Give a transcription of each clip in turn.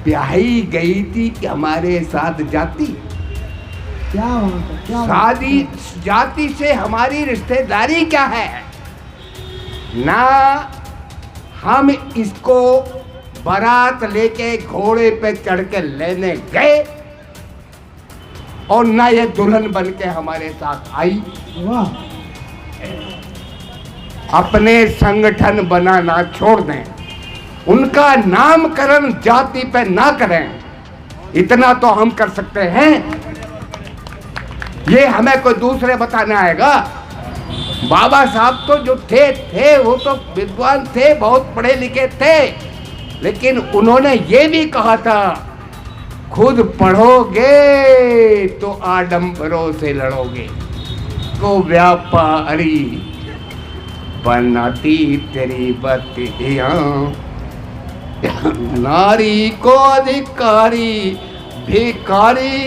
ब्याही गई थी कि हमारे साथ जाती। क्या बात है, क्या बात शादी जाति से हमारी रिश्तेदारी क्या है ना। हम इसको बारात लेके घोड़े पे चढ़ के लेने गए और ना ये दुल्हन बन के हमारे साथ आई। वाह, अपने संगठन बनाना छोड़ दें, उनका नामकरण जाति पे ना करें, इतना तो हम कर सकते हैं। ये हमें कोई दूसरे बताने आएगा। बाबा साहब तो जो थे वो तो विद्वान थे, बहुत पढ़े लिखे थे, लेकिन उन्होंने ये भी कहा था, खुद पढ़ोगे तो आडंबरों से लड़ोगे, को व्यापारी बनाती तेरी बत्तियां, नारी को अधिकारी, भिखारी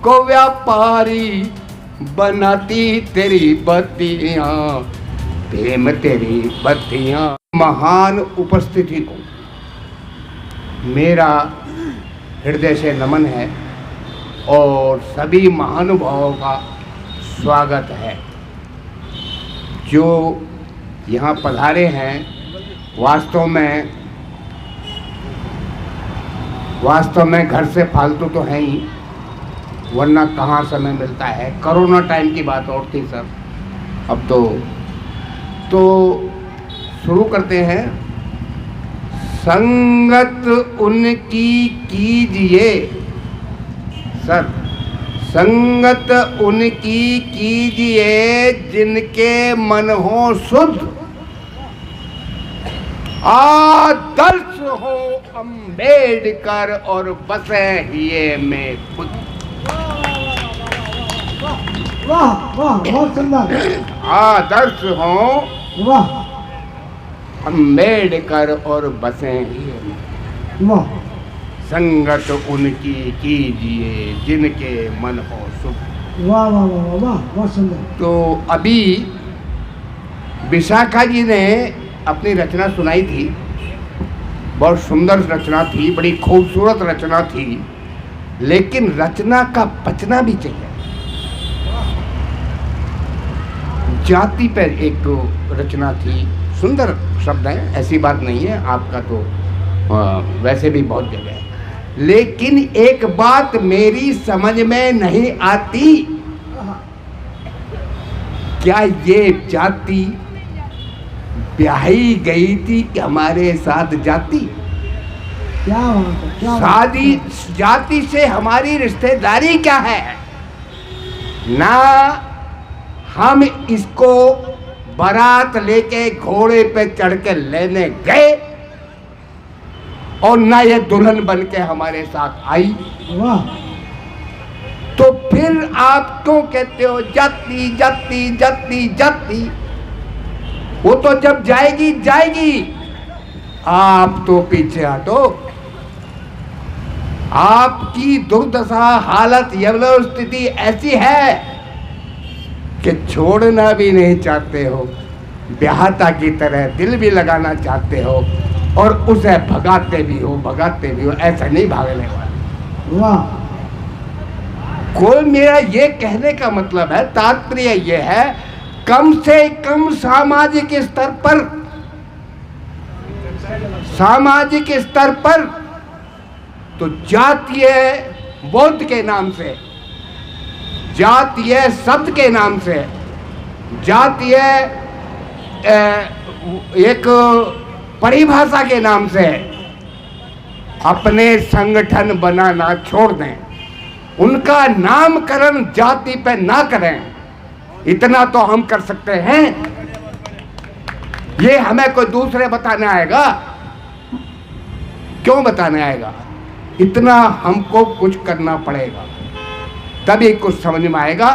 को व्यापारी बनाती तेरी बत्तियां, प्रेम तेरी बत्तियां। महान उपस्थिति को मेरा हृदय से नमन है और सभी महानुभावों का स्वागत है जो यहाँ पधारे हैं। वास्तव में घर से फालतू तो है ही, वरना कहाँ समय मिलता है। कोरोना टाइम की बात और थी सर, अब तो शुरू करते हैं। संगत उनकी कीजिए सर, संगत उनकी कीजिए जिनके मन हो शुद्ध, आदर्श हो अम्बेडकर और बसे हिये में खुद। वाह वाह, बहुत सुंदर। आदर्श हो वाह अम्बेडकर और बसे हिये में। वाह, संगत उनकी कीजिए जिनके मन हो शुभ। वाह वाह वाह वाह, बहुत सुंदर। तो अभी विशाखा जी ने अपनी रचना सुनाई थी, बहुत सुंदर रचना थी, बड़ी खूबसूरत रचना थी, लेकिन रचना का बचना भी चाहिए। जाति पर एक रचना थी, सुंदर शब्द है, ऐसी बात नहीं है, आपका तो वैसे भी बहुत जगह है, लेकिन एक बात मेरी समझ में नहीं आती, क्या ये जाति ब्याही गई थी कि हमारे साथ जाती। क्या बात है, क्या बात है। शादी जाति से हमारी रिश्तेदारी क्या है ना। हम इसको बारात लेके घोड़े पे चढ़ के लेने गए और ना ये दुल्हन बन के हमारे साथ आई। वाह, तो फिर आप क्यों कहते हो जाति जाति जाति जाति। वो तो जब जाएगी जाएगी, आप तो पीछे हटो। आपकी दुर्दशा हालत यह स्थिति ऐसी है कि छोड़ना भी नहीं चाहते हो, ब्याहता की तरह दिल भी लगाना चाहते हो और उसे भगाते भी हो, ऐसा नहीं भागने वाला। वाह, कोई मेरा ये कहने का मतलब है, तात्पर्य ये है, कम से कम सामाजिक स्तर पर तो जातीय बोध के नाम से, जातीय शब्द के नाम से, जातीय एक परिभाषा के नाम से अपने संगठन बनाना छोड़ दें, उनका नामकरण जाति पे ना करें, इतना तो हम कर सकते हैं। ये हमें कोई दूसरे बताने आएगा, क्यों बताने आएगा। इतना हमको कुछ करना पड़ेगा तभी कुछ समझ में आएगा,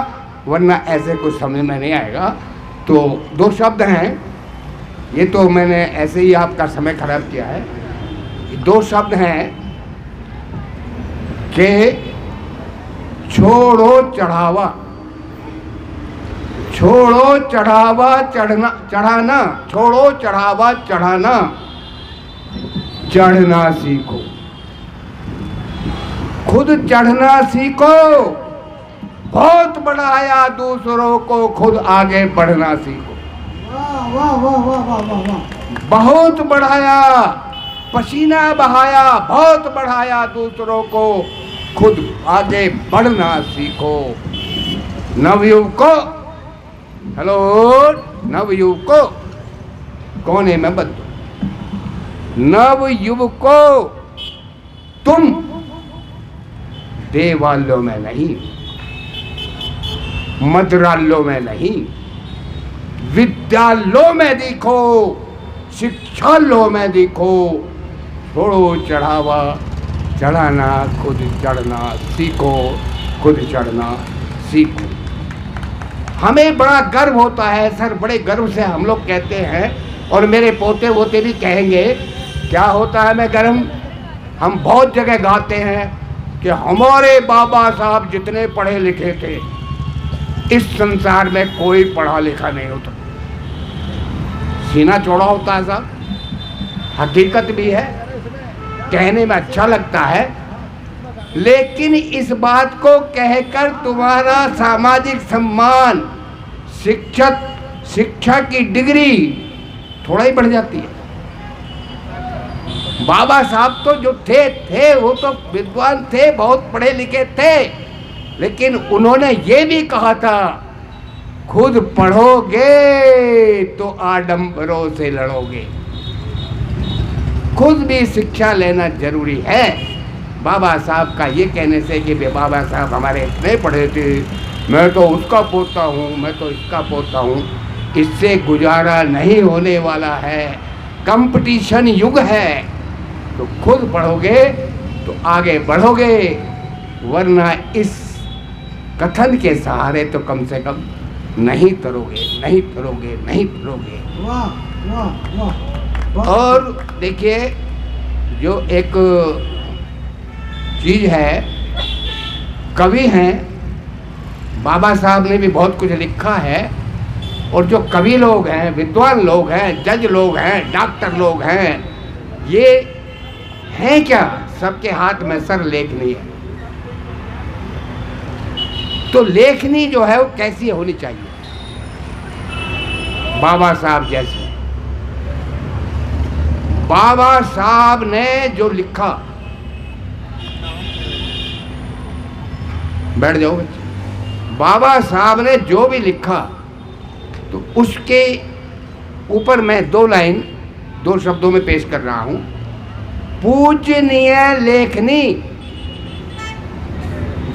वरना ऐसे कुछ समझ में नहीं आएगा। तो दो शब्द हैं, ये तो मैंने ऐसे ही आपका समय खराब किया है। दो शब्द हैं कि छोड़ो चढ़ावा, छोड़ो चढ़ावा चढ़ाना, छोड़ो चढ़ावा चढ़ाना, चढ़ना सीखो। खुद चढ़ना सीखो, बहुत बढ़ाया दूसरों को, खुद आगे बढ़ना सीखो। वाह वाह वाह वाह वाह वाह वाह। बहुत बढ़ाया, पसीना बहाया, बहुत बढ़ाया दूसरों को, खुद आगे बढ़ना सीखो। नवयुवकों, हेलो नवयुवकों, कौन है मैं बता? नवयुवकों, तुम देवालयों में नहीं, मद्रालयों में नहीं, विद्यालयों में देखो, शिक्षालयों में देखो। छोड़ो चढ़ावा, चढ़ाना, खुद चढ़ना सीखो, खुद चढ़ना सीखो। हमें बड़ा गर्व होता है सर, बड़े गर्व से हम लोग कहते हैं, और मेरे पोते वोते भी कहेंगे। क्या होता है मैं गर्व? हम बहुत जगह गाते हैं कि हमारे बाबा साहब जितने पढ़े लिखे थे, इस संसार में कोई पढ़ा लिखा नहीं होता। सीना चौड़ा होता है साहब, हकीकत भी है, कहने में अच्छा लगता है, लेकिन इस बात को कहकर तुम्हारा सामाजिक सम्मान, शिक्षा की डिग्री थोड़ा ही बढ़ जाती है। बाबा साहब तो जो थे वो तो विद्वान थे, बहुत पढ़े लिखे थे, लेकिन उन्होंने ये भी कहा था, खुद पढ़ोगे तो आडंबरों से लड़ोगे। खुद भी शिक्षा लेना जरूरी है। बाबा साहब का ये कहने से कि बाबा साहब हमारे इतने पढ़े थे, मैं तो उसका पोता हूँ, मैं तो इसका पोता हूँ, इससे गुजारा नहीं होने वाला है। कंपटीशन युग है, तो खुद पढ़ोगे तो आगे बढ़ोगे, वरना इस कथन के सहारे तो कम से कम नहीं तरोगे, नहीं तरोगे, नहीं तरोगे। वाह वाह वाह। और देखिए, जो एक चीज़ है, कवि हैं, बाबा साहब ने भी बहुत कुछ लिखा है, और जो कवि लोग हैं, विद्वान लोग हैं, जज लोग हैं, डॉक्टर लोग हैं, ये हैं क्या? सबके हाथ में सर लेखनी है। तो लेखनी जो है वो कैसी होनी चाहिए? बाबा साहब जैसे। बाबा साहब ने जो लिखा, बैठ जाओ बच्चे। बाबा साहब ने जो भी लिखा, तो उसके ऊपर मैं दो लाइन, दो शब्दों में पेश कर रहा हूं। पूजनीय लेखनी,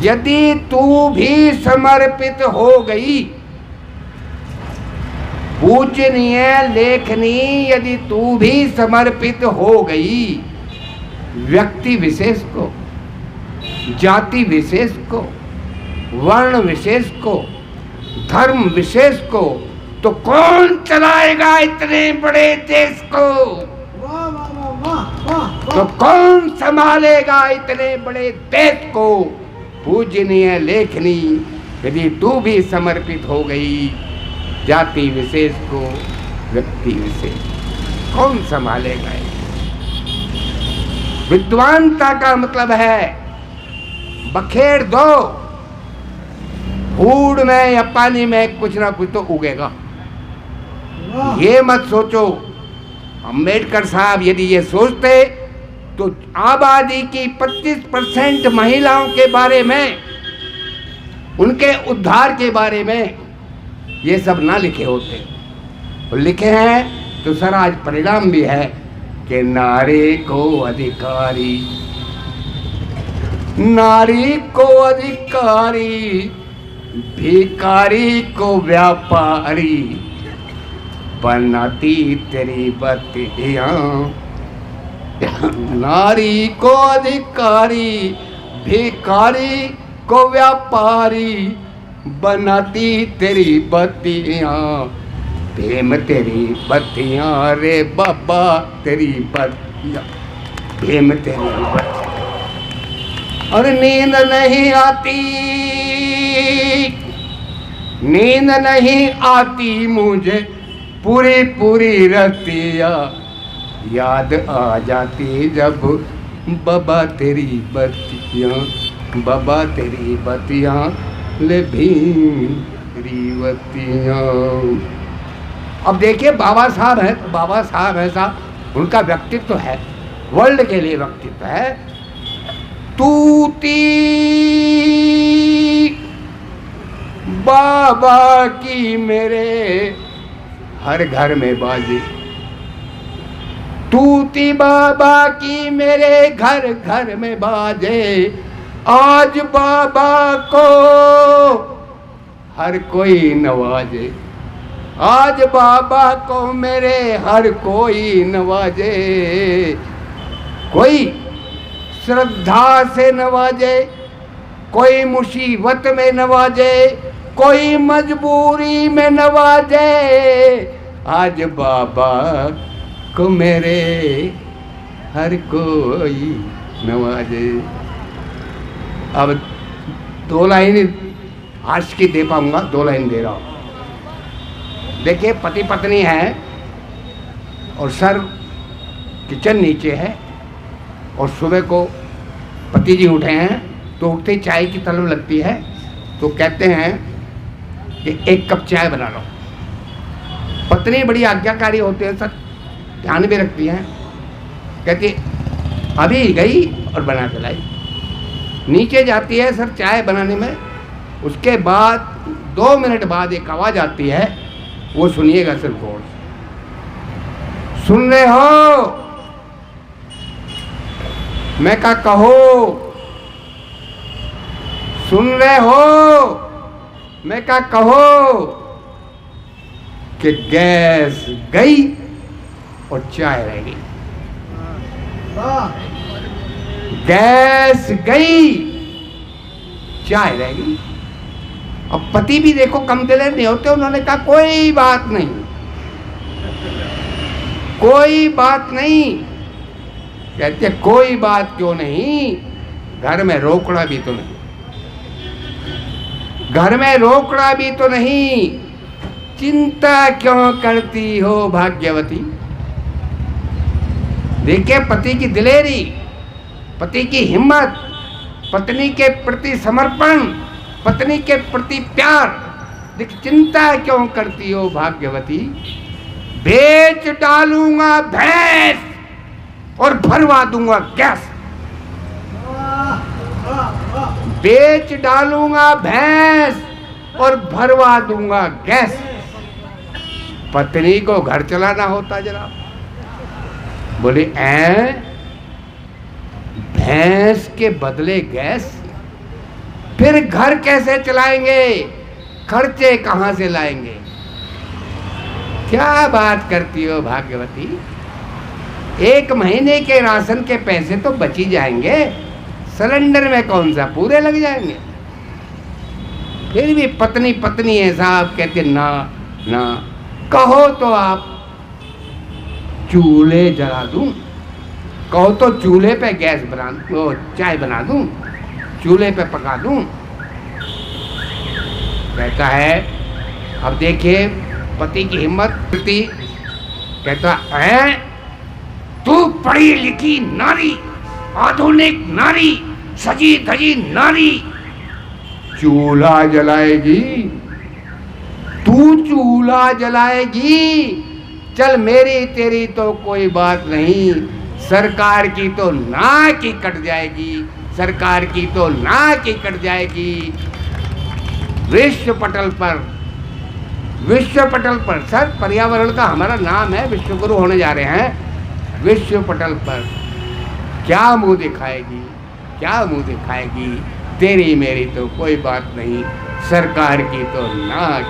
यदि तू भी समर्पित हो गई। पूजनीय लेखनी, यदि तू भी समर्पित हो गई, व्यक्ति विशेष को, जाति विशेष को, वर्ण विशेष को, धर्म विशेष को, तो कौन चलाएगा इतने बड़े देश को? वाह वाह वाह वाह वाह। तो कौन संभालेगा इतने बड़े देश को? पूजनीय लेखनी, यदि तू भी समर्पित हो गई, जाति विशेष को, व्यक्ति विशेष, कौन संभालेगा? विद्वानता का मतलब है बखेड़ दो, फूड में या पानी में कुछ ना कुछ तो उगेगा। ये मत सोचो। अम्बेडकर साहब यदि ये सोचते तो आबादी की 25% महिलाओं के बारे में, उनके उद्धार के बारे में ये सब ना लिखे होते। और लिखे हैं तो सर आज परिणाम भी है कि नारी को अधिकारी, नारी को अधिकारी, भिखारी को व्यापारी, बनाती तेरी बत्तियां। नारी को अधिकारी, भिखारी को व्यापारी, बनाती तेरी बत्तियां। प्रेम तेरी बत्तियां रे बाबा, तेरी बत्तियां, प्रेम तेरी बत्तियां। और नींद नहीं आती, नींद नहीं आती मुझे पूरी पूरी रतिया, याद आ जाती जब बाबा तेरी बत्तियां। बाबा तेरी बतियाँ ले भीरी बतियाँ। अब देखिए बाबा साहब है तो बाबा साहब ऐसा उनका व्यक्तित्व है, वर्ल्ड के लिए व्यक्तित्व है। तूती बाबा की मेरे हर घर में बाजे, तूती बाबा की मेरे घर घर में बाजे। आज बाबा को हर कोई नवाजे, आज बाबा को मेरे हर कोई नवाजे। कोई श्रद्धा से नवाजे, कोई मुसीबत में नवाजे, कोई मजबूरी में नवाजे। आज बाबा को मेरे हर कोई नवाजे। अब 2 लाइन आज की दे पाऊंगा, 2 लाइन दे रहा हूँ। देखिए पति पत्नी है और सर किचन नीचे है और सुबह को पति जी उठे हैं तो उठते ही चाय की तलब लगती है तो कहते हैं कि 1 कप चाय बना लो। पत्नी बड़ी आज्ञाकारी होती है, सर ध्यान भी रखती हैं, कहती अभी गई और बना के लाई। नीचे जाती है सर चाय बनाने में, उसके बाद 2 मिनट बाद एक आवाज़ आती है, वो सुनिएगा सर गौर से। सुन रहे हो? मैं कहा कहो। सुन रहे हो? मैं कहा कहो। कि गैस गई और चाय रह गई। गैस गई, चाय रह गई। अब पति भी देखो कम दिले नहीं होते, उन्होंने कहा कोई बात नहीं, कोई बात नहीं। कहते कोई बात क्यों नहीं, घर में रोकड़ा भी तो नहीं, घर में रोकड़ा भी तो नहीं, चिंता क्यों करती हो भाग्यवती। देखिए पति की दिलेरी, पति की हिम्मत, पत्नी के प्रति समर्पण, पत्नी के प्रति प्यार। देख चिंता क्यों करती हो भाग्यवती, बेच डालूंगा भैंस और भरवा दूंगा गैस। बेच डालूंगा भैंस और भरवा दूंगा गैस। पत्नी को घर चलाना होता जरा, बोले भैंस के बदले गैस, फिर घर कैसे चलाएंगे, खर्चे कहां से लाएंगे। क्या बात करती हो भाग्यवती, 1 महीने के राशन के पैसे तो बच ही जाएंगे, सिलेंडर में कौन सा पूरे लग जाएंगे। फिर भी पत्नी पत्नी है साहब, कहते ना ना, कहो तो आप चूल्हे जला दूं, कहो तो चूल्हे पे गैस बना दूं, चाय बना दूं, चूल्हे पे पका दूं। कहता है अब देखिए पति की हिम्मत, पति कहता है तू पढ़ी लिखी नारी, आधुनिक नारी, सजी धजी नारी, चूल्हा जलाएगी, तू चूल्हा जलाएगी। चल मेरी तेरी तो कोई बात नहीं, सरकार की तो नाक ही कट जाएगी, सरकार की तो नाक ही कट जाएगी। विश्व पटल पर सर पर्यावरण का हमारा नाम है, विश्व गुरु होने जा रहे हैं। विश्व पटल पर क्या मुंह दिखाएगी, क्या मुंह दिखाएगी, तेरी मेरी तो कोई बात नहीं, सरकार की तो नाक